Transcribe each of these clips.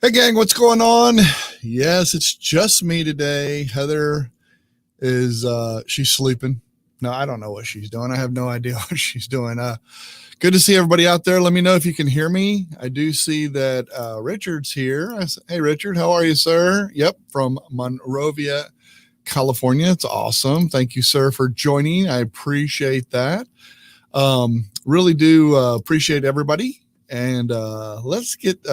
Hey gang, what's going on? Yes, it's just me today. Heather is she's sleeping. No, I don't know what she's doing. I have no idea what she's doing. Good to see everybody out there. Let me know if you can hear me. I do see that Richard's here. Hey Richard, how are you, sir? Yep, from Monrovia, California. It's awesome. Thank you, sir, for joining. I appreciate that. Really do appreciate everybody. And let's get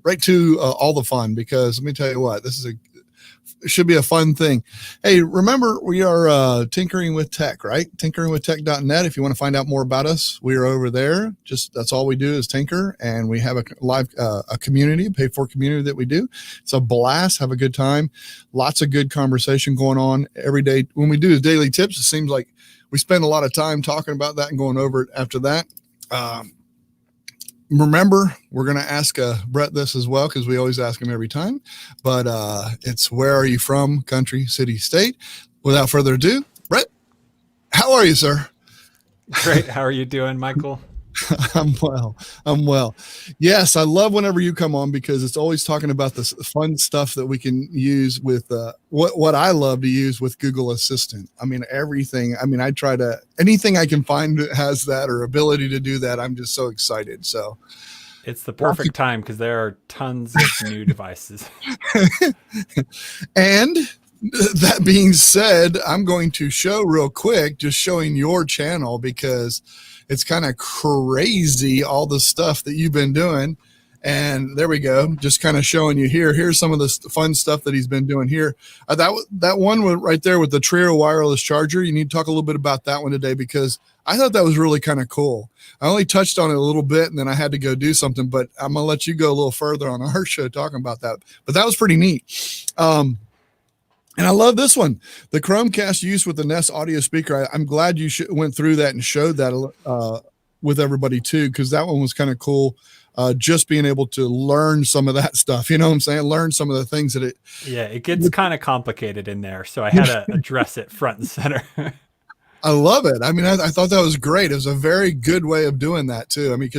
right to all the fun, because let me tell you what, it should be a fun thing. Hey, remember, we are tinkering with tech, right? tinkeringwithtech.net. If you want to find out more about us, we are over there. Just that's all we do is tinker, and we have a live a community, a paid for community that we do. It's a blast. Have a good time. Lots of good conversation going on every day. When we do daily tips, it seems like we spend a lot of time talking about that and going over it after that. Remember, we're going to ask Brett this as well, because we always ask him every time. But it's, where are you from? Country, city, state. Without further ado, Brett, how are you, sir? Great. How are you doing, Michael? I'm well. Yes, I love whenever you come on, because it's always talking about this fun stuff that we can use with what I love to use with Google Assistant. I mean, everything. I mean, I try to, anything I can find that has that or ability to do that, I'm just so excited. So it's the perfect time, because there are tons of new devices. And that being said, I'm going to show real quick, just showing your channel, because it's kind of crazy, all the stuff that you've been doing. And there we go, just kind of showing you here. Here's some of the fun stuff that he's been doing here. That one right there with the Trio wireless charger, you need to talk a little bit about that one today, because I thought that was really kind of cool. I only touched on it a little bit, and then I had to go do something, but I'm going to let you go a little further on our show talking about that. But that was pretty neat. And I love this one, the Chromecast use with the Nest audio speaker. I'm glad you went through that and showed that with everybody too, because that one was kind of cool. Just being able to learn some of that stuff, you know what I'm saying? Learn some of the things that it gets kind of comcomplicated in there, so I had to address it front and center. I love it. I mean, I thought that was great. It was a very good way of doing that too. I mean,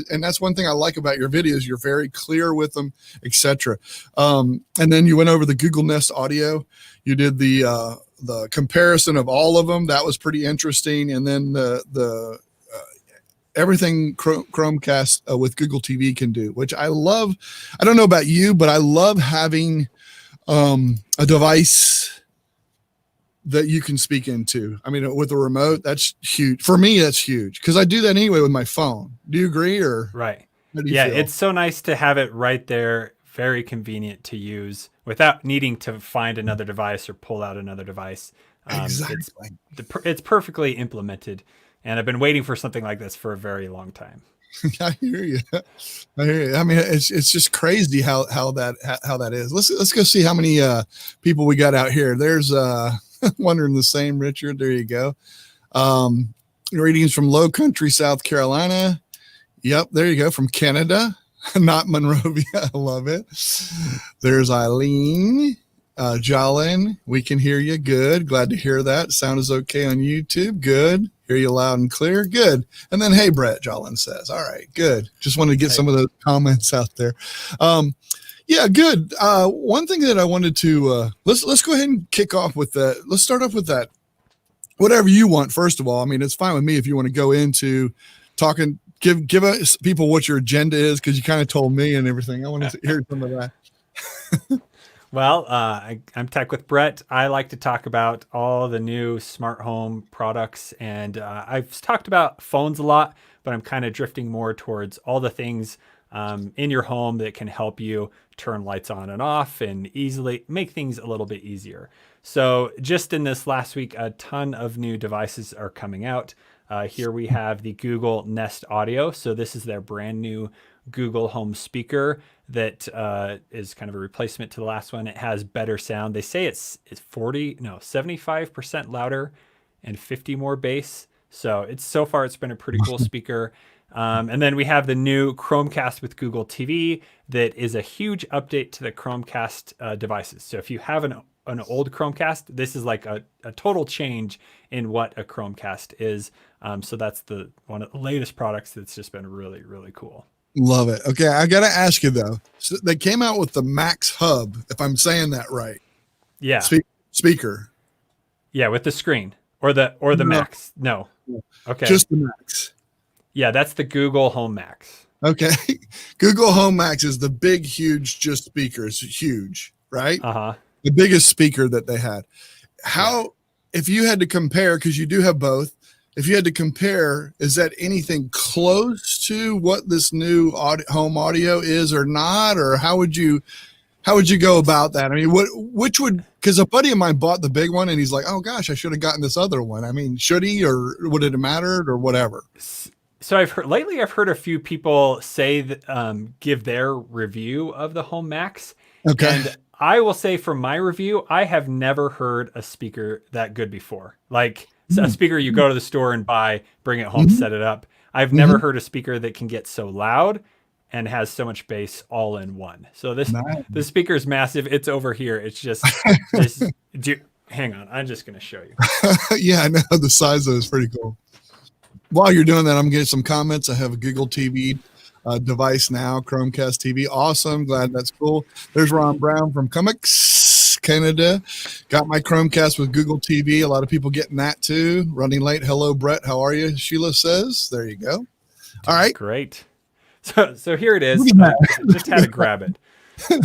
and that's one thing I like about your videos. You're very clear with them, etc. And then you went over the Google Nest audio. You did the comparison of all of them. That was pretty interesting. And then the everything Chromecast with Google TV can do, which I love. I don't know about you, but I love having a device that you can speak into. I mean, with a remote, that's huge. For me, that's huge, because I do that anyway with my phone. Do you agree? Or right? Yeah, feel? It's so nice to have it right there. Very convenient to use without needing to find another device or pull out another device. Exactly. It's perfectly implemented, and I've been waiting for something like this for a very long time. I hear you. I mean, it's just crazy how that is. Let's go see how many people we got out here. There's wondering the same, Richard. There you go. Readings from Low Country, South Carolina. Yep, there you go. From Canada, not Monrovia. I love it. There's Eileen, Jolin. We can hear you. Good. Glad to hear that. Sound is okay on YouTube. Good. Hear you loud and clear. Good. And then, hey, Brett, Jolin says. All right, good. Just wanted to get some of those comments out there. Yeah, good. One thing that I wanted to let's go ahead and kick off with that. Let's start off with that. Whatever you want, first of all. I mean, it's fine with me if you want to go into talking. Give us people what your agenda is, because you kind of told me and everything. I want to hear some of that. Well, I'm Tech with Brett. I like to talk about all the new smart home products, and I've talked about phones a lot, but I'm kind of drifting more towards all the things in your home that can help you turn lights on and off and easily make things a little bit easier. So just in this last week, a ton of new devices are coming out. Here we have the Google Nest Audio. So this is their brand new Google Home speaker that is kind of a replacement to the last one. It has better sound. They say it's 75% louder and 50 more bass. So so far it's been a pretty cool speaker. And then we have the new Chromecast with Google TV that is a huge update to the Chromecast devices. So if you have an old Chromecast, this is like a total change in what a Chromecast is. So that's one of the latest products that's just been really, really cool. Love it. Okay, I got to ask you though. So they came out with the Max Hub, if I'm saying that right. Yeah. Speaker. Yeah, with the screen or the No, Max. No. Okay. just the Max. Yeah, that's the Google Home Max. Okay. Google Home Max is the big, huge, just speaker. It's huge, right? Uh-huh. The biggest speaker that they had. How, if you had to compare, because you do have both, if you had to compare, is that anything close to what this new home audio is or not? Or how would you go about that? I mean, which would, because a buddy of mine bought the big one and he's like, oh gosh, I should have gotten this other one. I mean, should he, or would it have mattered or whatever? So I've heard a few people say that, give their review of the Home Max. Okay. And I will say from my review, I have never heard a speaker that good before. Like a speaker you go to the store and buy, bring it home, set it up. I've never heard a speaker that can get so loud and has so much bass all in one. So this speaker is massive. It's over here. It's just hang on. I'm just going to show you. Yeah, I know the size of it is pretty cool. While you're doing that, I'm getting some comments. I have a Google TV device now, Chromecast TV. Awesome. Glad that's cool. There's Ron Brown from 𝐤𝐚𝐬𝐿, Canada. Got my Chromecast with Google TV. A lot of people getting that too. Running late. Hello, Brett. How are you? Sheila says. There you go. All right. Great. So here it is. Just had to grab it.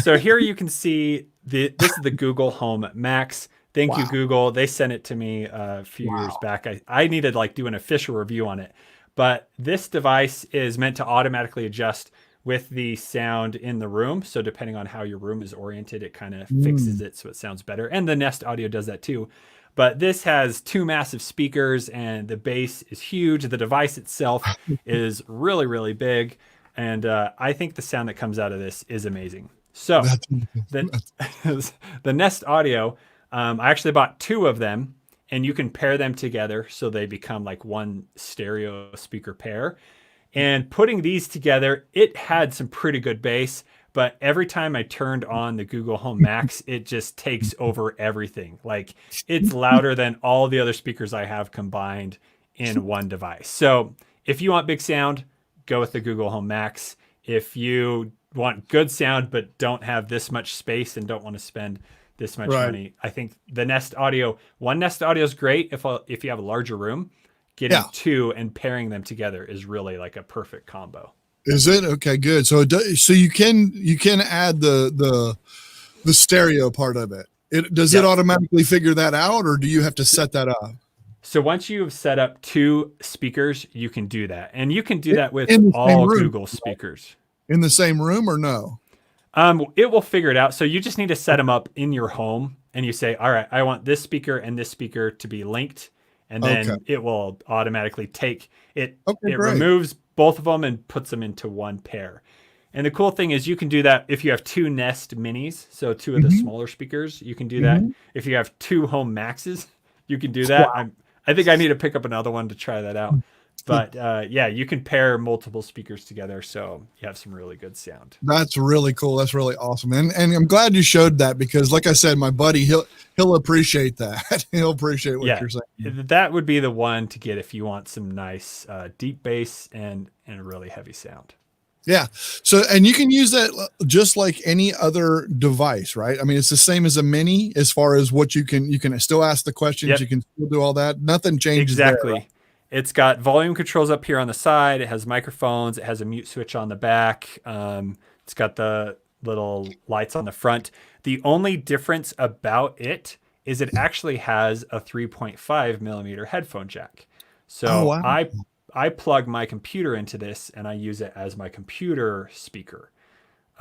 So here you can see this is the Google Home Max. Thank you, Google. They sent it to me a few years back. I needed like do an official review on it. But this device is meant to automatically adjust with the sound in the room. So depending on how your room is oriented, it kind of fixes it so it sounds better. And the Nest Audio does that too. But this has two massive speakers and the bass is huge. The device itself is really, really big. And I think the sound that comes out of this is amazing. So the Nest Audio, I actually bought two of them. And you can pair them together so they become like one stereo speaker pair. And putting these together, it had some pretty good bass, but every time I turned on the Google Home Max, it just takes over everything. Like it's louder than all the other speakers I have combined in one device. So if you want big sound, go with the Google Home Max. If you want good sound but don't have this much space and don't want to spend this much money, I think the Nest Audio, one Nest Audio is great if you have a larger room. Getting two and pairing them together is really like a perfect combo. Is it? Okay, good. So so you can add the stereo part of it. Does it automatically figure that out, or do you have to set that up? So once you've set up two speakers, you can do that, and you can do that with all Google speakers. In the same room or no? It will figure it out. So you just need to set them up in your home and you say, all right, I want this speaker and this speaker to be linked. And then it will automatically take it. It removes both of them and puts them into one pair. And the cool thing is you can do that if you have two Nest Minis. So two of the smaller speakers, you can do that. If you have two Home Maxes, you can do that. I think I need to pick up another one to try that out. But yeah, you can pair multiple speakers together, so you have some really good sound. That's really cool. That's really awesome, and I'm glad you showed that because, like I said, my buddy he'll appreciate that. He'll appreciate what you're saying. That would be the one to get if you want some nice deep bass and really heavy sound. Yeah. So, and you can use that just like any other device, right? I mean, it's the same as a mini as far as what you can still ask the questions. You can still do all that. Nothing changes. Exactly. There, right? It's got volume controls up here on the side. It has microphones. It has a mute switch on the back. It's got the little lights on the front. The only difference about it is it actually has a 3.5 millimeter headphone jack. So I plug my computer into this and I use it as my computer speaker.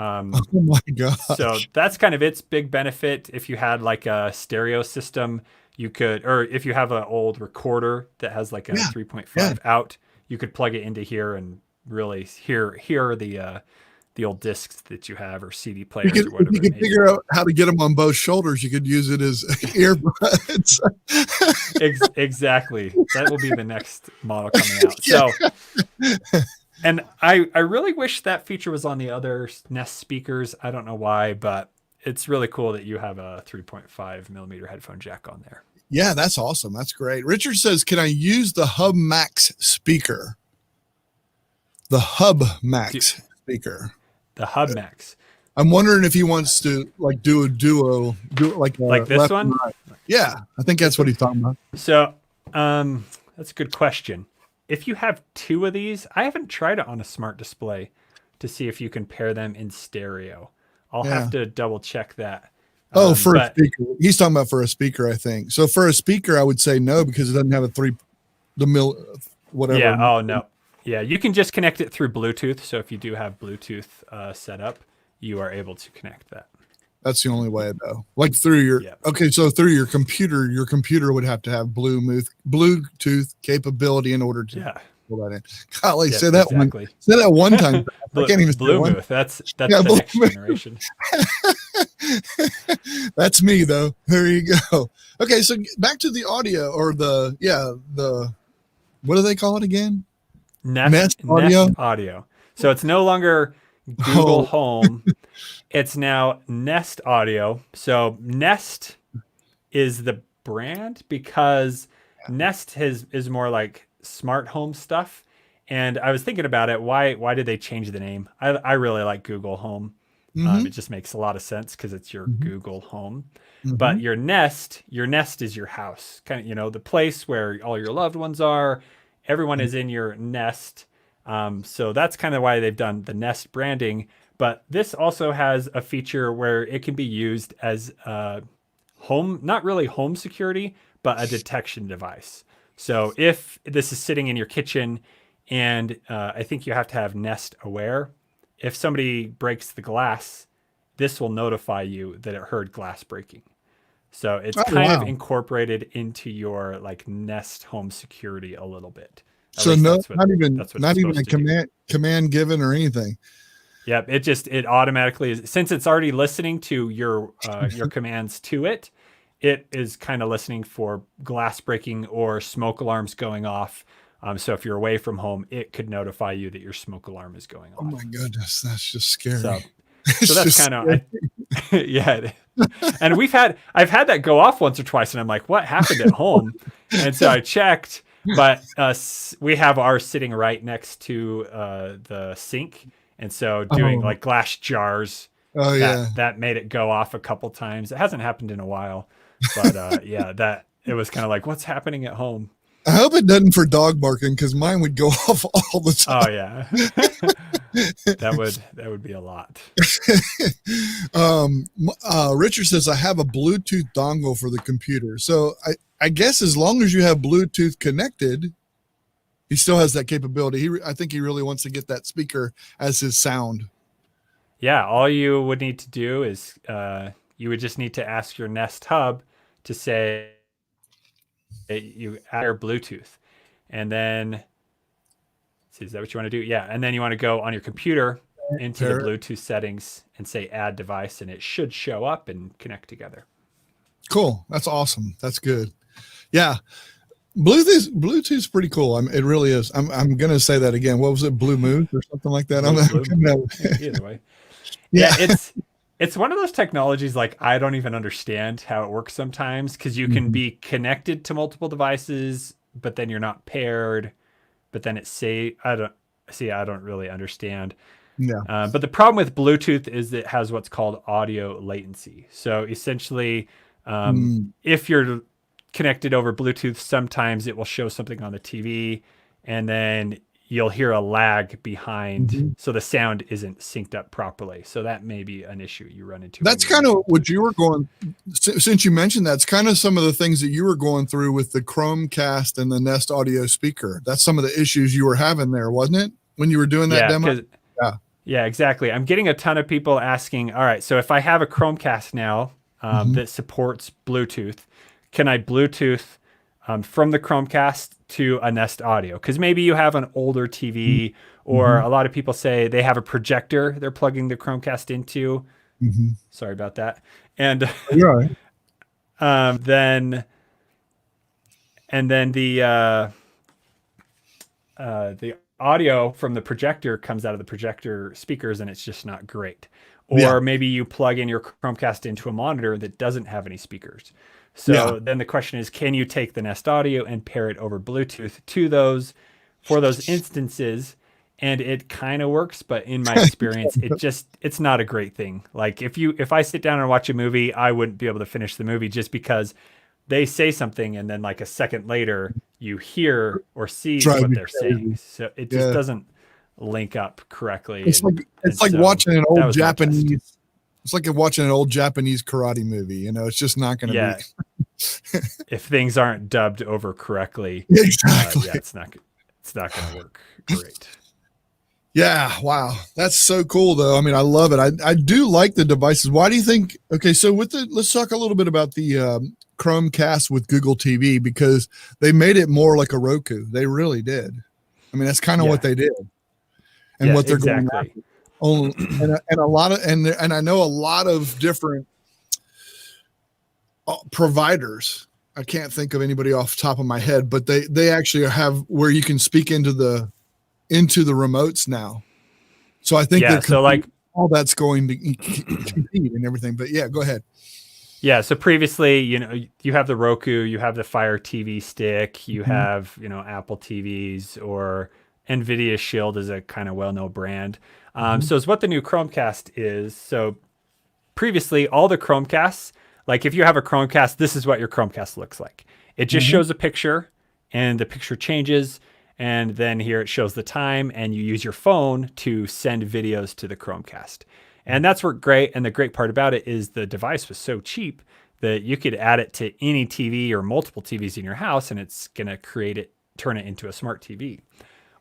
Oh my God. So that's kind of its big benefit. If you had like a stereo system, you could, or if you have an old recorder that has like a 3.5 out, you could plug it into here and really hear the old discs that you have or CD players or whatever. If you could figure out how to get them on both shoulders, you could use it as earbuds. Exactly. That will be the next model coming out. So, and I really wish that feature was on the other Nest speakers. I don't know why, but it's really cool that you have a 3.5 millimeter headphone jack on there. Yeah, that's awesome. That's great. Richard says, can I use the Hub Max speaker? The Hub Max speaker. The Hub Max. I'm wondering if he wants to like do a duo, do it like this left one. and right. Yeah, I think that's what he's talking about. So, that's a good question. If you have two of these, I haven't tried it on a smart display to see if you can pair them in stereo. I'll have to double check that. Oh, for a speaker. He's talking about for a speaker, I think. So for a speaker, I would say no, because it doesn't have whatever. Yeah. Oh, no. Yeah. You can just connect it through Bluetooth. So if you do have Bluetooth set up, you are able to connect that. That's the only way, though. Like through your, okay, so through your computer would have to have Bluetooth capability in order to pull that in. Golly, say that one time. I can't even say Bluetooth. That's the next generation. That's me, though. There you go. Okay, so back to the audio or the what do they call it again? Nest Audio. So it's no longer Google Home. It's now Nest Audio. So Nest is the brand because Nest is more like smart home stuff. And I was thinking about it. Why did they change the name? I really like Google Home. It just makes a lot of sense because it's your Google Home. But your Nest is your house, kind of, the place where all your loved ones are. Everyone is in your Nest. So that's kind of why they've done the Nest branding. But this also has a feature where it can be used as home, not really home security, but a detection device. So if this is sitting in your kitchen, and I think you have to have Nest aware, if somebody breaks the glass, this will notify you that it heard glass breaking. So it's kind of incorporated into your like Nest home security a little bit. So not even a command given or anything. Yep, it automatically is, since it's already listening to your commands to it. It is kind of listening for glass breaking or smoke alarms going off. So if you're away from home, it could notify you that your smoke alarm is going off. Oh my goodness, that's just scary. So that's kind of yeah. And I've had that go off once or twice, and I'm like, what happened at home? And so I checked, but we have ours sitting right next to the sink. And so doing like glass jars, that made it go off a couple times. It hasn't happened in a while, but it was kind of like, what's happening at home? I hope it doesn't for dog barking, because mine would go off all the time. Oh yeah, that would be a lot. Richard says, I have a Bluetooth dongle for the computer. So I guess as long as you have Bluetooth connected, he still has that capability. I think he really wants to get that speaker as his sound. Yeah, all you would need to do is you would just need to ask your Nest Hub to say you add Bluetooth, and then is that what you want to do? Yeah, and then you want to go on your computer into the Bluetooth settings and say add device, and it should show up and connect together. Cool. That's awesome. That's good. Yeah. Bluetooth's pretty cool. It really is. I'm going to say that again. What was it? Blue Moon or something like that? Either way. Yeah. It's one of those technologies, like, I don't even understand how it works sometimes, because you can be connected to multiple devices, but then you're not paired, but then I don't really understand. Yeah. But the problem with Bluetooth is it has what's called audio latency. So essentially, if you're connected over Bluetooth, sometimes it will show something on the TV, and then you'll hear a lag behind, so the sound isn't synced up properly. So that may be an issue you run into. That's kind of what you were going, since you mentioned that's kind of some of the things that you were going through with the Chromecast and the Nest Audio speaker. That's some of the issues you were having there, wasn't it, when you were doing that demo? Yeah, exactly. I'm getting a ton of people asking, all right, so if I have a Chromecast now that supports Bluetooth, can I Bluetooth from the Chromecast to a Nest Audio? Because maybe you have an older TV, or a lot of people say they have a projector they're plugging the Chromecast into. Sorry about that. And then the audio from the projector comes out of the projector speakers, and it's just not great. Or maybe you plug in your Chromecast into a monitor that doesn't have any speakers. So then the question is, can you take the Nest Audio and pair it over Bluetooth to those, for those instances? and it kind of works, but in my experience, it's not a great thing. Like if I sit down and watch a movie, I wouldn't be able to finish the movie just because they say something and then like a second later you hear or see what they're saying. So it just doesn't link up correctly. It's like watching an old Japanese. It's like watching an old Japanese karate movie. You know, it's just not going to be. If things aren't dubbed over correctly, exactly. It's not going to work great. Yeah. Wow. That's so cool though. I mean, I love it. I do like the devices. Why do you think, okay. So let's talk a little bit about the Chromecast with Google TV, because they made it more like a Roku. They really did. I mean, that's kind of what they did and what they're going after. And a lot of, and I know a lot of different providers. I can't think of anybody off the top of my head, but they actually have where you can speak into the remotes now. So I think so like all that's going to compete and everything, but go ahead. Yeah. So previously, you have the Roku, you have the Fire TV stick, you have, Apple TVs, or NVIDIA Shield is a kind of well-known brand. So it's what the new Chromecast is. So previously all the Chromecasts, like if you have a Chromecast, this is what your Chromecast looks like. It just shows a picture and the picture changes. And then here it shows the time and you use your phone to send videos to the Chromecast. And that's great. And the great part about it is the device was so cheap that you could add it to any TV or multiple TVs in your house and it's going to turn it into a smart TV.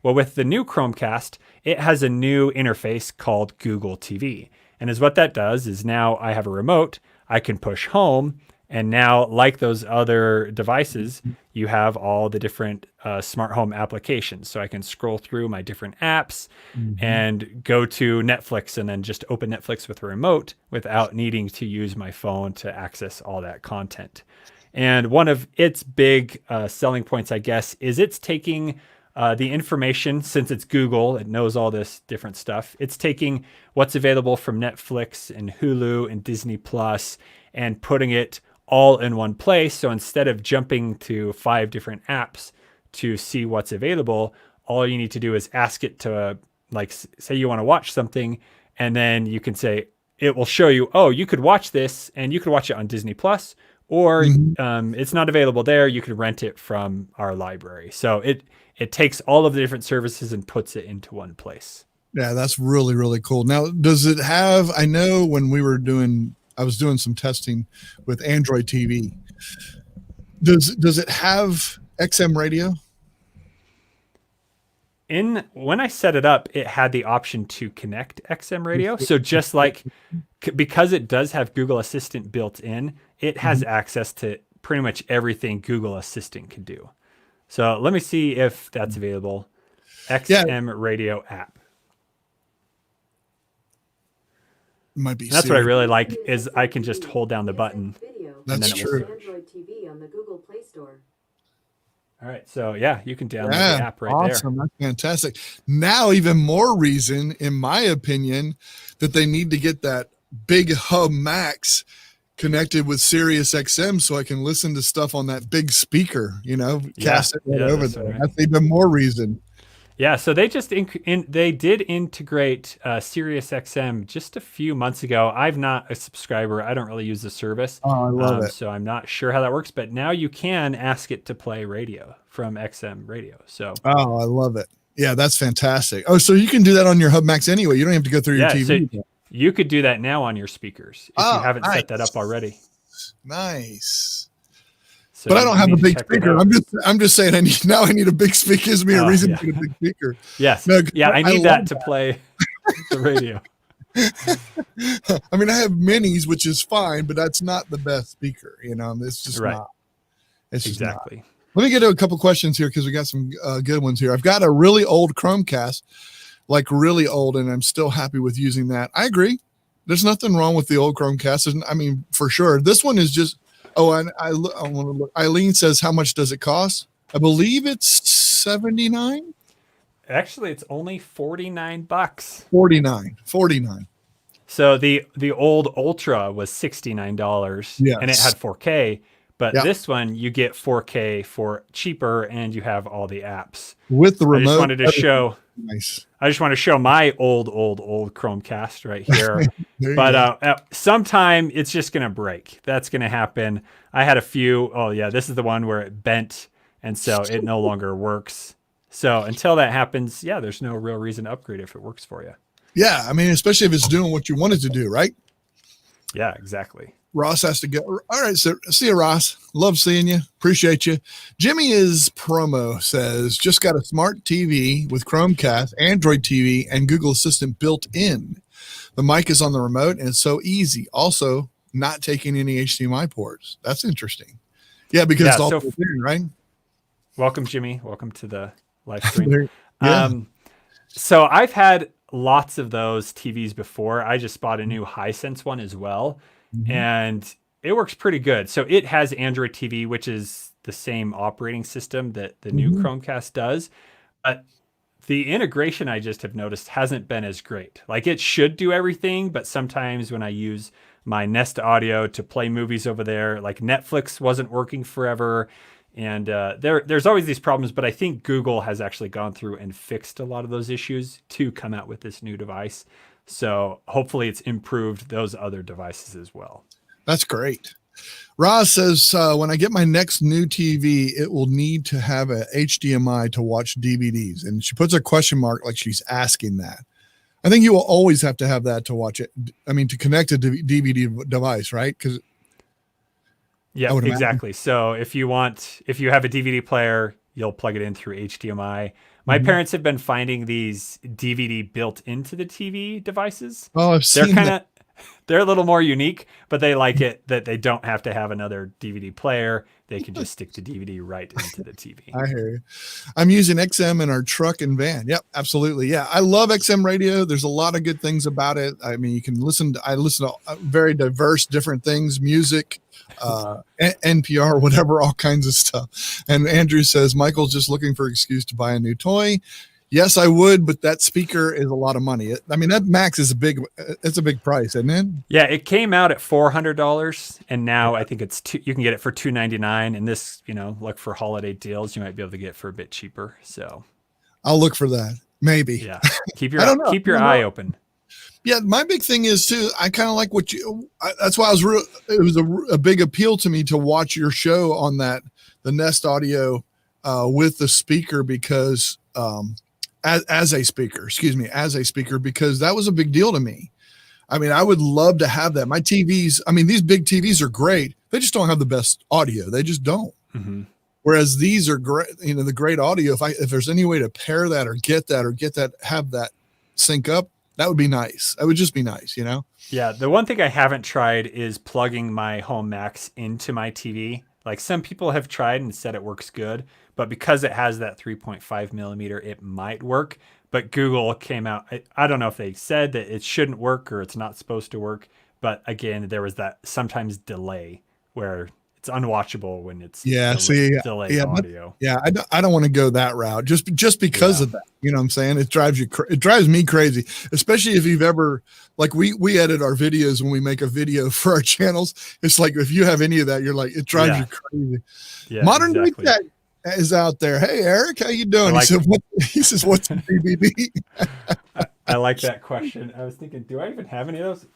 Well, with the new Chromecast, it has a new interface called Google TV. And what that does is now I have a remote, I can push home, and now like those other devices, you have all the different smart home applications. So I can scroll through my different apps and go to Netflix and then just open Netflix with a remote without needing to use my phone to access all that content. And one of its big selling points, I guess, is it's taking the information, since it's Google, it knows all this different stuff. It's taking what's available from Netflix and Hulu and Disney Plus and putting it all in one place. So instead of jumping to 5 different apps to see what's available, all you need to do is ask it to, like, say you want to watch something, and then you can say, it will show you, oh, you could watch this and you could watch it on Disney Plus, or it's not available there. You could rent it from our library. So it takes all of the different services and puts it into one place. Yeah, that's really, really cool. Now, does it have, I know when I was doing some testing with Android TV. Does it have XM radio? When I set it up, it had the option to connect XM radio. So just like, because it does have Google Assistant built in, it has access to pretty much everything Google Assistant can do. So let me see if that's available. XM radio app. Might be. That's what I really like is I can just hold down the button. That's true. Android TV on the Google Play Store. All right, so you can download the app right there. Awesome, that's fantastic. Now, even more reason, in my opinion, that they need to get that big hub Max connected with Sirius XM so I can listen to stuff on that big speaker. Cast it right over there. Right. That's even more reason. Yeah, so they just they did integrate Sirius XM just a few months ago. I'm not a subscriber. I don't really use the service. Oh, I love it. So I'm not sure how that works, but now you can ask it to play radio from XM radio. So I love it. Yeah, that's fantastic. Oh, so you can do that on your Hub Max anyway. You don't have to go through your TV. So you could do that now on your speakers if you haven't set that up already. Nice. So but I don't have a big speaker. I'm just saying I need a big speaker. Gives me a reason to get a big speaker. Yes. No, I need that to play the radio. I mean, I have minis, which is fine, but that's not the best speaker. It's just not. It's just exactly. Not. Let me get to a couple questions here because we got some good ones here. I've got a really old Chromecast, like really old, and I'm still happy with using that. I agree. There's nothing wrong with the old Chromecast. I mean, for sure. This one is just. Oh, and I want to look. Eileen says, how much does it cost? I believe it's $79. Actually, it's only $49. 49. So the old Ultra was $69, and it had 4K. But this one, you get 4K for cheaper, and you have all the apps. With the remote. I just wanted to show Nice. I just want to show my old Chromecast right here. There you But go. sometime it's just going to break. That's going to happen. I had a few. Oh, yeah, this is the one where it bent, and so it no longer works. So until that happens, yeah, there's no real reason to upgrade if it works for you. Yeah, I mean, especially if it's doing what you want it to do, right? Yeah, exactly. Ross has to go. All right, so see you, Ross. Love seeing you. Appreciate you. Jimmy is promo says just got a smart TV with Chromecast, Android TV, and Google Assistant built in. The mic is on the remote, and it's so easy. Also, not taking any HDMI ports. That's interesting. Yeah, because it's all built in, right? Welcome, Jimmy. Welcome to the live stream. Yeah. So I've had lots of those TVs before. I just bought a new Hisense one as well. And it works pretty good. So it has Android TV, which is the same operating system that the new Chromecast does. But the integration, I just have noticed, hasn't been as great. Like, it should do everything, but sometimes when I use my Nest Audio to play movies over there, like Netflix wasn't working forever. And there's always these problems, but I think Google has actually gone through and fixed a lot of those issues to come out with this new device. So hopefully it's improved those other devices as well. That's great. Roz says, when I get my next new TV, it will need to have a HDMI to watch DVDs. And she puts a question mark like she's asking that. I think you will always have to have that to watch it. I mean, to connect a DVD device, right? Because yeah, exactly. So if you have a DVD player, you'll plug it in through HDMI. My parents have been finding these DVD built into the TV devices. Oh, I've seen that. They're a little more unique, but they like it that they don't have to have another DVD player. They can just stick the DVD right into the TV. I hear you. I'm using XM in our truck and van. Yep, absolutely. Yeah, I love XM radio. There's a lot of good things about it. I mean, you can I listen to very diverse, different things, music, NPR, whatever, all kinds of stuff. And Andrew says, Michael's just looking for an excuse to buy a new toy. Yes, I would, but that speaker is a lot of money. I mean, that Max is it's a big price, isn't it? Yeah, it came out at $400, and now I think you can get it for $299. And this, look for holiday deals, you might be able to get it for a bit cheaper. So I'll look for that. Maybe. Yeah, keep your eye open. Yeah, my big thing is too. I kind of like that's why it was a big appeal to me to watch your show on the Nest Audio with the speaker because. As a speaker, because that was a big deal to me. I mean, I would love to have that. My TVs, I mean, these big TVs are great. They just don't have the best audio. They just don't. Whereas these are great, the great audio. If there's any way to pair that or get that, have that sync up, that would be nice. That would just be nice, Yeah. The one thing I haven't tried is plugging my Home Max into my TV. Like, some people have tried and said it works good, but because it has that 3.5 millimeter, it might work. But Google came out. I don't know if they said that it shouldn't work or it's not supposed to work. But again, there was that sometimes delay where it's unwatchable when it's delayed audio. I don't want to go that route just because of that. You know what I'm saying? It drives me crazy, especially if you've ever, like, we edit our videos when we make a video for our channels. It's like, if you have any of that, you're like, it drives you crazy. Yeah, Modern Day Tech is out there. Hey, Eric, how you doing? He says, what's the DVD? I like that question. I was thinking, do I even have any of those?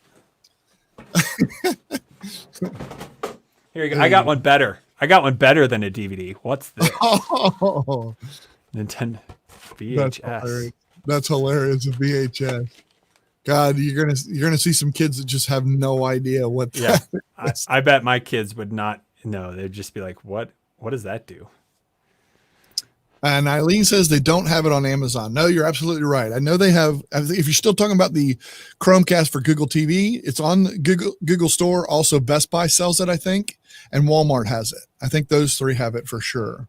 Here you go. I got one better. Than a DVD. What's this? Oh, Nintendo VHS. That's hilarious. A VHS. God, you're gonna see some kids that just have no idea what. Yeah, I bet my kids would not know. They'd just be like, "What does that do?" And Eileen says they don't have it on Amazon. No, you're absolutely right. I know they have. If you're still talking about the Chromecast for Google TV, it's on Google Store. Also, Best Buy sells it, I think, and Walmart has it. I think those three have it for sure.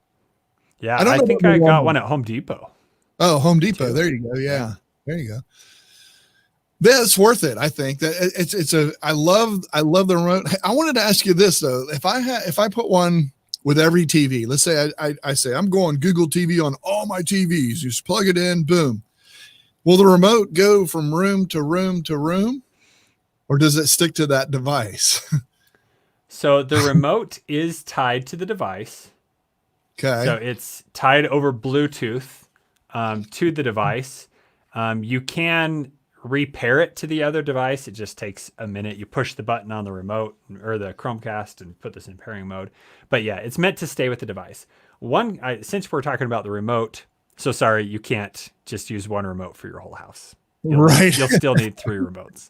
Yeah, I think I got one at Home Depot. Oh, Home Depot. There you go. Yeah, there you go. That's worth it. I think that I love the remote. I wanted to ask you this though. If I put one with every TV, let's say I say I'm going Google TV on all my TVs. You just plug it in, boom. Will the remote go from room to room to room, or does it stick to that device? So the remote is tied to the device. Okay. So it's tied over Bluetooth. to the device. You can repair it to the other device. It just takes a minute. You push the button on the remote or the Chromecast and put this in pairing mode. But yeah, it's meant to stay with the device. Since we're talking about the remote, so sorry, you can't just use one remote for your whole house. You'll still need 3 remotes.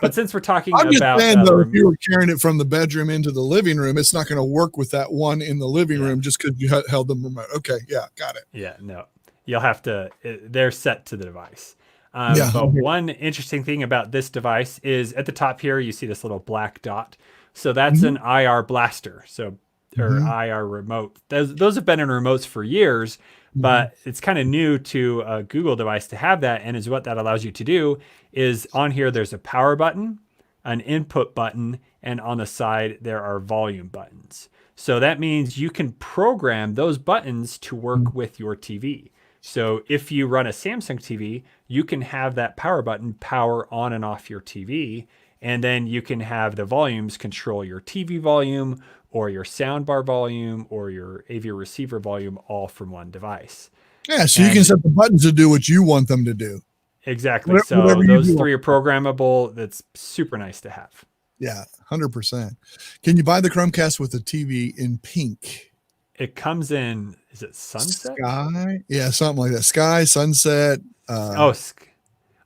But since we're talking I'm just about saying, though, if you were carrying it from the bedroom into the living room, it's not going to work with that one in the living room just because you held the remote. Okay, yeah, got it. Yeah, no, you'll have to. They're set to the device. But one interesting thing about this device is at the top here, you see this little black dot. So that's an IR blaster. So or IR remote. Those have been in remotes for years. But it's kind of new to a Google device to have that. And is what that allows you to do is on here, there's a power button, an input button, and on the side, there are volume buttons. So that means you can program those buttons to work with your TV. So if you run a Samsung TV, you can have that power button power on and off your TV. And then you can have the volumes control your TV volume or your soundbar volume or your AV receiver volume all from one device. Yeah, so you can set the buttons to do what you want them to do. Exactly. So those 3 are programmable. That's super nice to have. Yeah, 100%. Can you buy the Chromecast with a TV in pink? It comes in, is it sunset? Sky? Yeah, something like that. Sky, sunset. I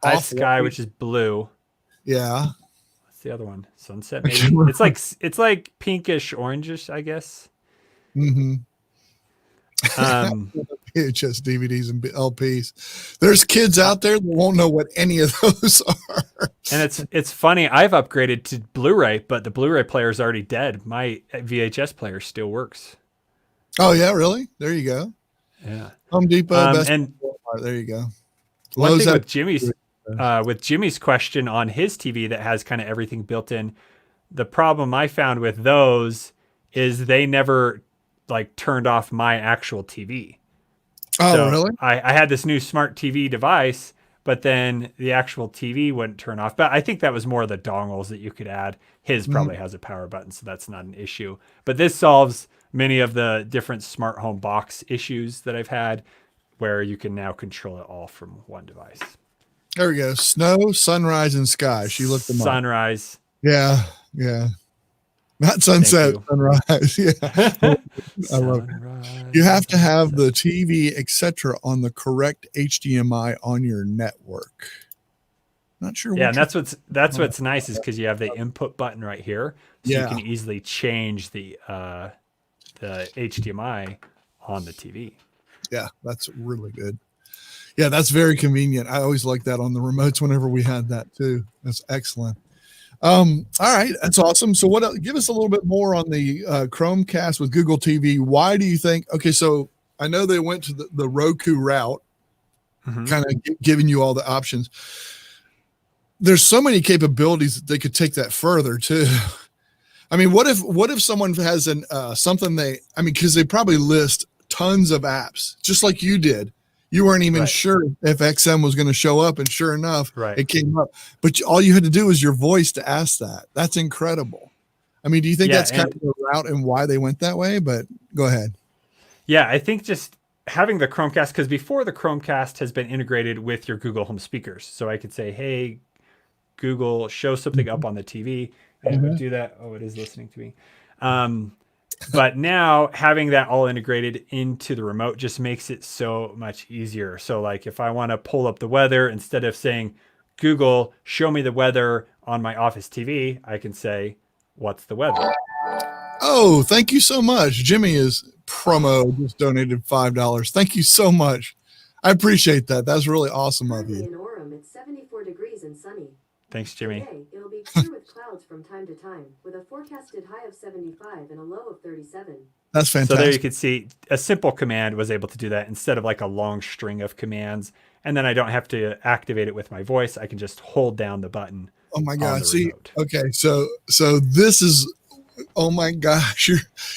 have Sky, which is blue. Yeah. The other one, sunset, maybe. it's like pinkish orangish, I guess. VHS DVDs and LPs. There's kids out there that won't know what any of those are. And it's funny, I've upgraded to Blu-ray, but the Blu-ray player is already dead. My VHS player still works. Oh yeah, really? There you go. Yeah. Home Depot, Best and there you go. One thing with Jimmy's question on his TV that has kind of everything built in, the problem I found with those is they never like turned off my actual TV. Oh, so really? I had this new smart TV device, but then the actual TV wouldn't turn off. But I think that was more the dongles that you could add. His probably has a power button, so that's not an issue. But this solves many of the different smart home box issues that I've had where you can now control it all from one device. There we go. Snow, sunrise, and sky. She looked them up. Sunrise. Yeah, yeah. Not sunset, sunrise. Yeah. I love it. You have to have the TV, etc., on the correct HDMI on your network. Not sure. Yeah, and that's what's nice is because you have the input button right here, so you can easily change the HDMI on the TV. Yeah, that's really good. Yeah, that's very convenient. I always like that on the remotes whenever we had that too. That's excellent. All right, that's awesome. So what else? Give us a little bit more on the Chromecast with Google TV. Why do you think, okay, so I know they went to the Roku route, kind of giving you all the options. There's so many capabilities that they could take that further too. I mean, what if someone has something because they probably list tons of apps, just like you did. You weren't even sure if XM was going to show up, and sure enough, it came up. But all you had to do was your voice to ask that. That's incredible. I mean, do you think that's kind of the route and why they went that way? But go ahead. Yeah, I think just having the Chromecast, because before the Chromecast has been integrated with your Google Home speakers. So I could say, hey, Google, show something up on the TV. And it would do that. Oh, it is listening to me. But now having that all integrated into the remote just makes it so much easier. So like if I want to pull up the weather, instead of saying, Google, show me the weather on my office TV, I can say, what's the weather? Oh, thank you so much. Jimmy is promo just donated $5. Thank you so much. I appreciate that. That's really awesome of you. In Orem, it's 74 degrees and sunny. Thanks, Jimmy. Today, it'll be clear with clouds from time to time, with a forecasted high of 75 and a low of 37. That's fantastic. So there you can see a simple command was able to do that instead of like a long string of commands. And then I don't have to activate it with my voice. I can just hold down the button. Oh my God. See, okay. So this is, oh my gosh,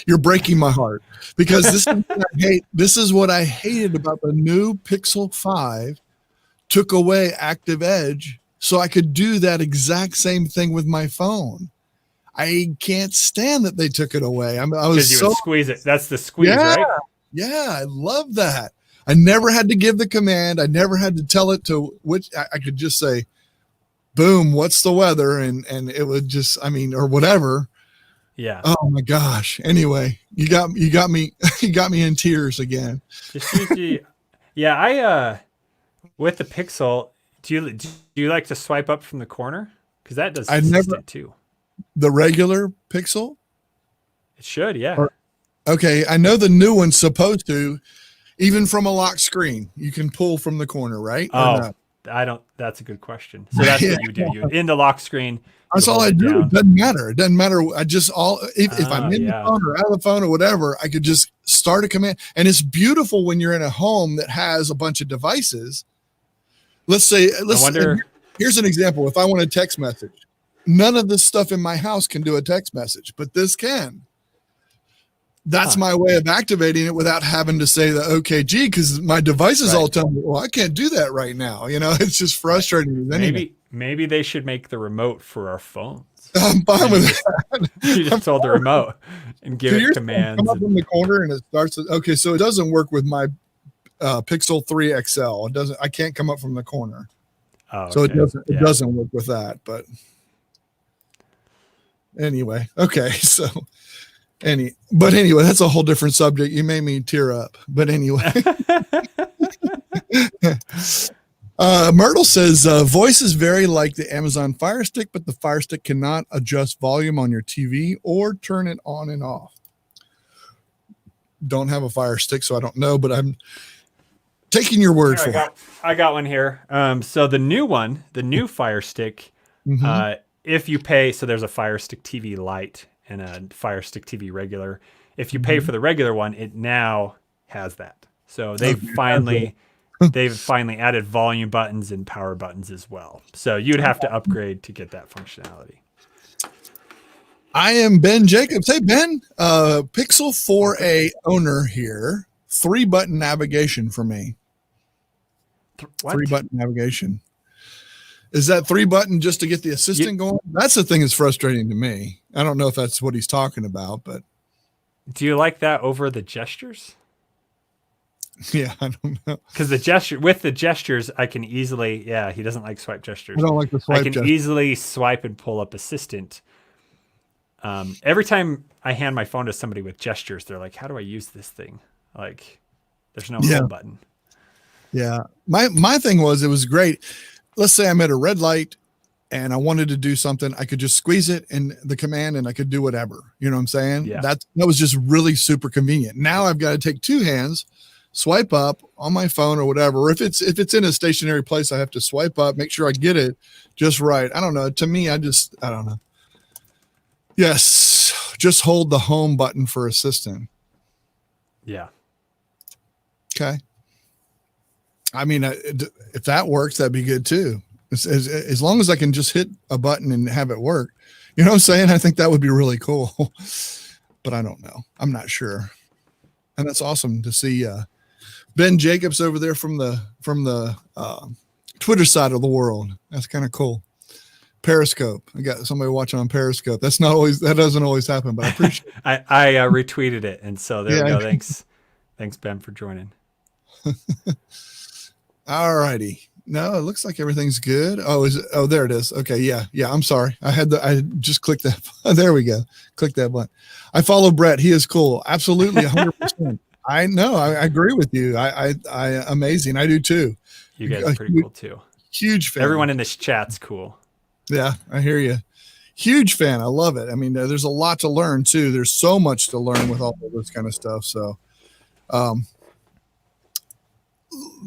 you're breaking my heart, because this is what I hate. This is what I hated about the new Pixel 5 took away Active Edge. So I could do that exact same thing with my phone. I can't stand that they took it away. I was because you would squeeze it. That's the squeeze, right? Yeah, I love that. I never had to give the command. I never had to tell it to which. I could just say, boom, what's the weather? And it would just, I mean, or whatever. Yeah. Oh my gosh. Anyway, you got me, you got me in tears again. Just use the, yeah, I, with the Pixel, do you like to swipe up from the corner? Because that does assistant too. The regular Pixel? It should, yeah. Okay, I know the new one's supposed to, even from a lock screen, you can pull from the corner, right? Oh, I don't. That's a good question. So that's what you do. You in the lock screen. That's all I do. Down. It doesn't matter. It doesn't matter. I just if I'm in the phone or out of the phone or whatever, I could just start a command. And it's beautiful when you're in a home that has a bunch of devices. Let's say, here's an example. If I want a text message, none of this stuff in my house can do a text message, but this can. That's my way of activating it without having to say the OKG, because my devices all tell me, well, I can't do that right now. You know, it's just frustrating. Maybe they should make the remote for our phones. I'm fine with that. You just hold the remote and give it commands. Come up in the corner and it starts. Okay, so it doesn't work with my Pixel 3 XL. It doesn't. I can't come up from the corner. Oh, okay. So it doesn't. It doesn't work with that. But anyway, okay. So. But anyway, that's a whole different subject. You made me tear up. But anyway, Myrtle says voice is very like the Amazon Fire Stick, but the Fire Stick cannot adjust volume on your TV or turn it on and off. Don't have a Fire Stick, so I don't know, but I'm taking your word for it. I got one here. So the new Fire Stick, if you pay, so there's a Fire Stick TV Lite and a Fire Stick TV regular. If you pay for the regular one, it now has that. So they've finally added volume buttons and power buttons as well. So you'd have to upgrade to get that functionality. I am Ben Jacobs. Hey Ben, Pixel 4a owner here. 3-button navigation for me. What? 3-button navigation. Is that 3-button just to get the assistant going? That's the thing that's frustrating to me. I don't know if that's what he's talking about, but. Do you like that over the gestures? Yeah, I don't know. Because with the gestures, I can easily, he doesn't like swipe gestures. I don't like the swipe I can easily swipe and pull up assistant. Every time I hand my phone to somebody with gestures, they're like, how do I use this thing? Like, there's no home button. Yeah. My thing was, it was great. Let's say I'm at a red light and I wanted to do something. I could just squeeze it in the command and I could do whatever. You know what I'm saying? Yeah. That was just really super convenient. Now I've got to take 2 hands, swipe up on my phone or whatever. Or if it's in a stationary place, I have to swipe up, make sure I get it just right. I don't know. To me, I don't know. Yes. Just hold the home button for assistant. Yeah. Okay. I mean, if that works, that'd be good too. As long as I can just hit a button and have it work, you know what I'm saying? I think that would be really cool, but I don't know. I'm not sure. And that's awesome to see Ben Jacobs over there from the Twitter side of the world. That's kind of cool. Periscope. I got somebody watching on Periscope. That doesn't always happen, but I appreciate it. I retweeted it. And so there we go. Thanks Ben for joining. All righty. No, it looks like everything's good. Oh, there it is. Okay. Yeah. I'm sorry. I just clicked that. There we go. Click that button. I follow Brett. He is cool. Absolutely. 100%. I know. I agree with you. I amazing. I do too. You guys are pretty cool too. Huge fan. Everyone in this chat's cool. Yeah, I hear you. Huge fan. I love it. I mean, there's a lot to learn too. There's so much to learn with all of this kind of stuff. So,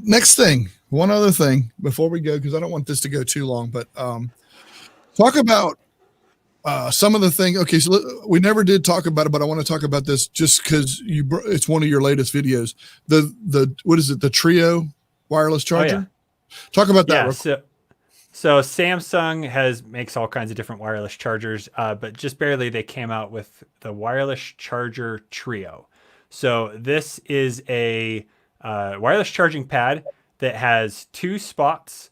next thing, one other thing before we go, because I don't want this to go too long, but talk about some of the things. Okay, so we never did talk about it, but I want to talk about this just because it's one of your latest videos. The what is it? The Trio wireless charger. Oh, yeah. Talk about that. Yeah, so Samsung makes all kinds of different wireless chargers, but just barely they came out with the wireless charger Trio. So this is a wireless charging pad that has 2 spots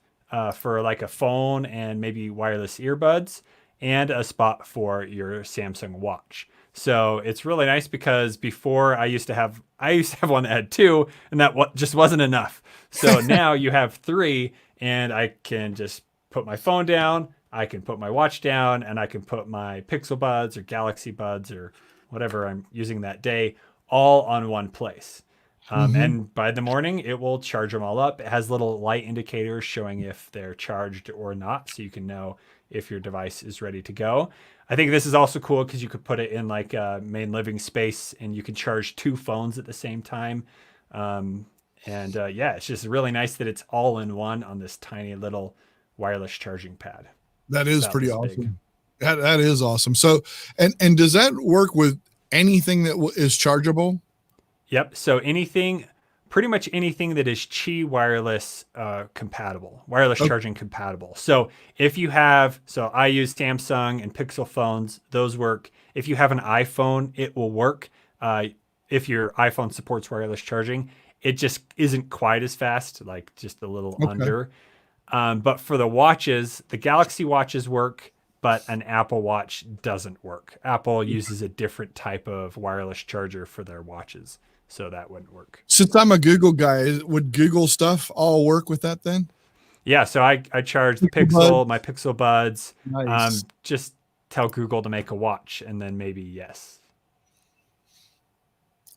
for like a phone and maybe wireless earbuds, and a spot for your Samsung watch. So it's really nice because before I used to have one that had 2, and that just wasn't enough. So now you have 3, and I can just put my phone down, I can put my watch down, and I can put my Pixel Buds or Galaxy Buds or whatever I'm using that day all on one place. And by the morning, it will charge them all up. It has little light indicators showing if they're charged or not, so you can know if your device is ready to go. I think this is also cool because you could put it in like a main living space, and you can charge 2 phones at the same time. Yeah, it's just really nice that it's all in one on this tiny little wireless charging pad. That is pretty awesome. That is awesome. So, and does that work with anything that is chargeable? Yep. So pretty much anything that is Qi wireless compatible, wireless charging compatible. So if you have, I use Samsung and Pixel phones, those work. If you have an iPhone, it will work. If your iPhone supports wireless charging, it just isn't quite as fast, like just a little under. But for the watches, the Galaxy watches work, but an Apple Watch doesn't work. Apple uses a different type of wireless charger for their watches, so that wouldn't work. Since I'm a Google guy, would Google stuff all work with that then? Yeah, so I charge the Pixel, my Pixel Buds. Nice. Just tell Google to make a watch, and then maybe yes.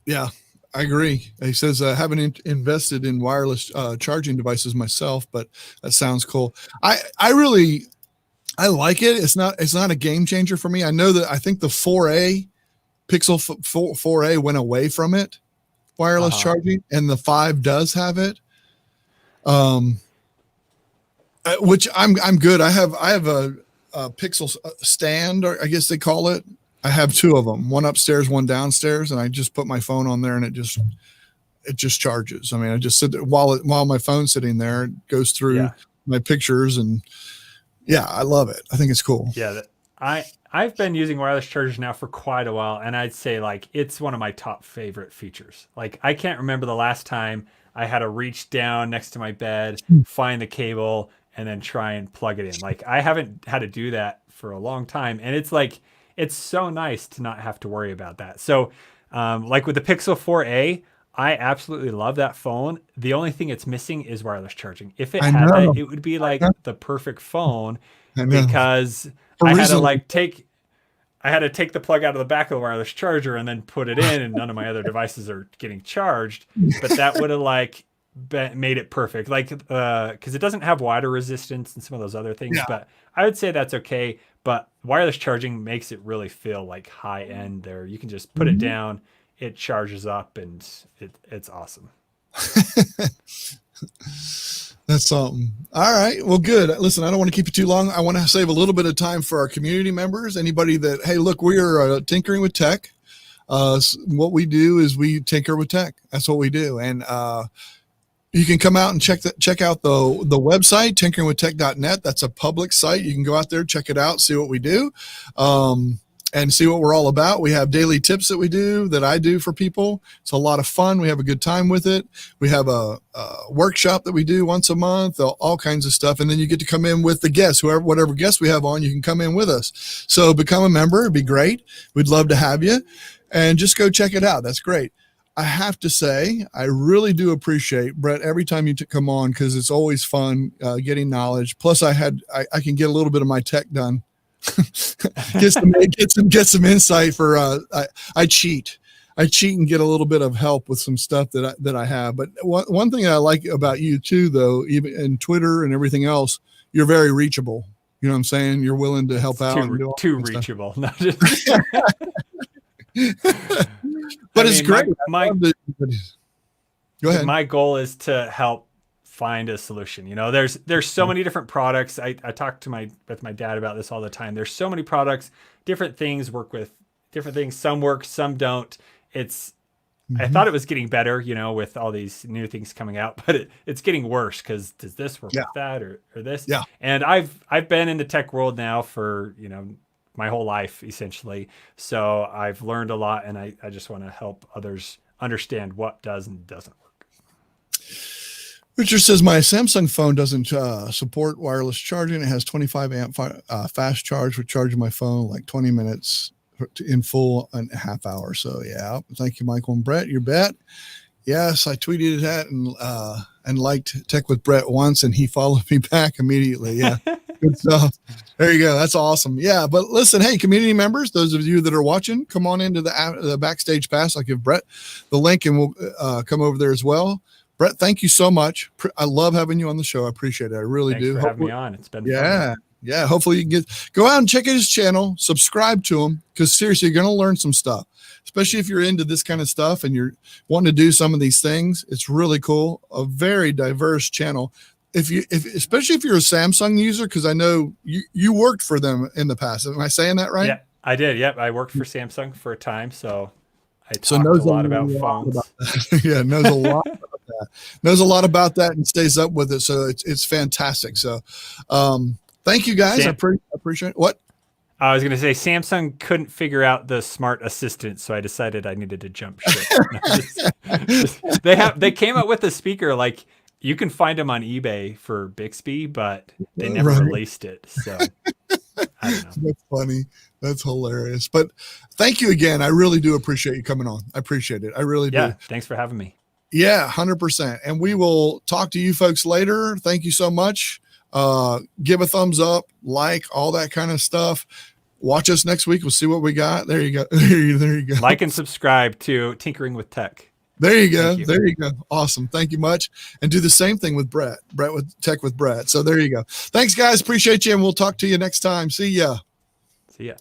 Yeah, I agree. He says I haven't invested in wireless charging devices myself, but that sounds cool. I like it. It's not a game changer for me. I know that I think the 4A Pixel 4A went away from it, wireless charging, and the 5 does have it. Which I'm good. I have a Pixel stand, or I guess they call it. I have 2 of them, one upstairs, one downstairs, and I just put my phone on there, and it just charges. I mean, I just sit there while my phone's sitting there, it goes through my pictures, and yeah, I love it. I think it's cool. Yeah, I've been using wireless chargers now for quite a while, and I'd say like it's one of my top favorite features. Like I can't remember the last time I had to reach down next to my bed, find the cable, and then try and plug it in. Like I haven't had to do that for a long time, and it's like it's so nice to not have to worry about that. So like with the Pixel 4a, I absolutely love that phone. The only thing it's missing is wireless charging. If it had that, it would be like the perfect phone, because I had to take the plug out of the back of the wireless charger and then put it in, and none of my other devices are getting charged. But that would have like made it perfect, like because it doesn't have water resistance and some of those other things. But I would say that's okay. But wireless charging makes it really feel like high end. There, you can just put it down, it charges up, and it's awesome. That's something. All right. Well, good. Listen, I don't want to keep you too long. I want to save a little bit of time for our community members. Anybody that, hey, look, we are tinkering with tech. What we do is we tinker with tech. That's what we do. And you can come out and check out the website, tinkeringwithtech.net. That's a public site. You can go out there, check it out, see what we do, and see what we're all about. We have daily tips that I do for people. It's a lot of fun. We have a good time with it. We have a workshop that we do once a month, all kinds of stuff. And then you get to come in with the guests, whatever guests we have on, you can come in with us. So become a member. It'd be great. We'd love to have you, and just go check it out. That's great. I have to say, I really do appreciate, Brett, every time you come on, because it's always fun getting knowledge. Plus, I can get a little bit of my tech done. get some insight for I cheat and get a little bit of help with some stuff that I have. But one thing I like about you too, though, even in Twitter and everything else, you're very reachable. You know what I'm saying? You're willing to help out. Too reachable. But it's great. Go ahead. My goal is to help find a solution. You know, there's so many different products. I talk with my dad about this all the time. There's so many products, different things work with different things. Some work, some don't. I thought it was getting better, you know, with all these new things coming out, but it's getting worse, because does this work with that or this? Yeah. And I've been in the tech world now for, you know, my whole life essentially. So I've learned a lot, and I just want to help others understand what does and doesn't work. Richard says, my Samsung phone doesn't support wireless charging. It has 25 amp fast charge, which charges my phone like 20 minutes. in full in a half hour. So yeah, thank you, Michael and Brett. You bet. Yes, I tweeted that and liked Tech with Brett once, and he followed me back immediately. Yeah, good stuff. There you go. That's awesome. Yeah, but listen, hey, community members, those of you that are watching, come on into the backstage pass. I'll give Brett the link, and we'll come over there as well. Brett, thank you so much. I love having you on the show. I appreciate it. I really Thanks do. for having me on. It's been fun. Yeah. Hopefully you can go out and check out his channel, subscribe to him, because seriously, you're going to learn some stuff, especially if you're into this kind of stuff and you're wanting to do some of these things. It's really cool. A very diverse channel. Especially if you're a Samsung user, because I know you worked for them in the past. Am I saying that right? Yeah, I did. Yep. I worked for Samsung for a time. So I talked a lot about phones. Yeah, knows a lot about that. Knows a lot about that and stays up with it. So it's fantastic. So thank you guys. I appreciate it. What? I was going to say Samsung couldn't figure out the smart assistant, so I decided I needed to jump ship. They came up with a speaker like you can find them on eBay for Bixby, but they never released it. So I don't know. That's funny. That's hilarious. But thank you again. I really do appreciate you coming on. I appreciate it. I really do. Yeah. Thanks for having me. Yeah, 100%. And we will talk to you folks later. Thank you so much. Give a thumbs up, like, all that kind of stuff. Watch us next week. We'll see what we got. There you go. There you go. Like and subscribe to Tinkering with Tech. There you go. There you go. Awesome. Thank you much. And do the same thing with Brett with Tech with Brett. So there you go. Thanks, guys. Appreciate you. And we'll talk to you next time. See ya. See ya.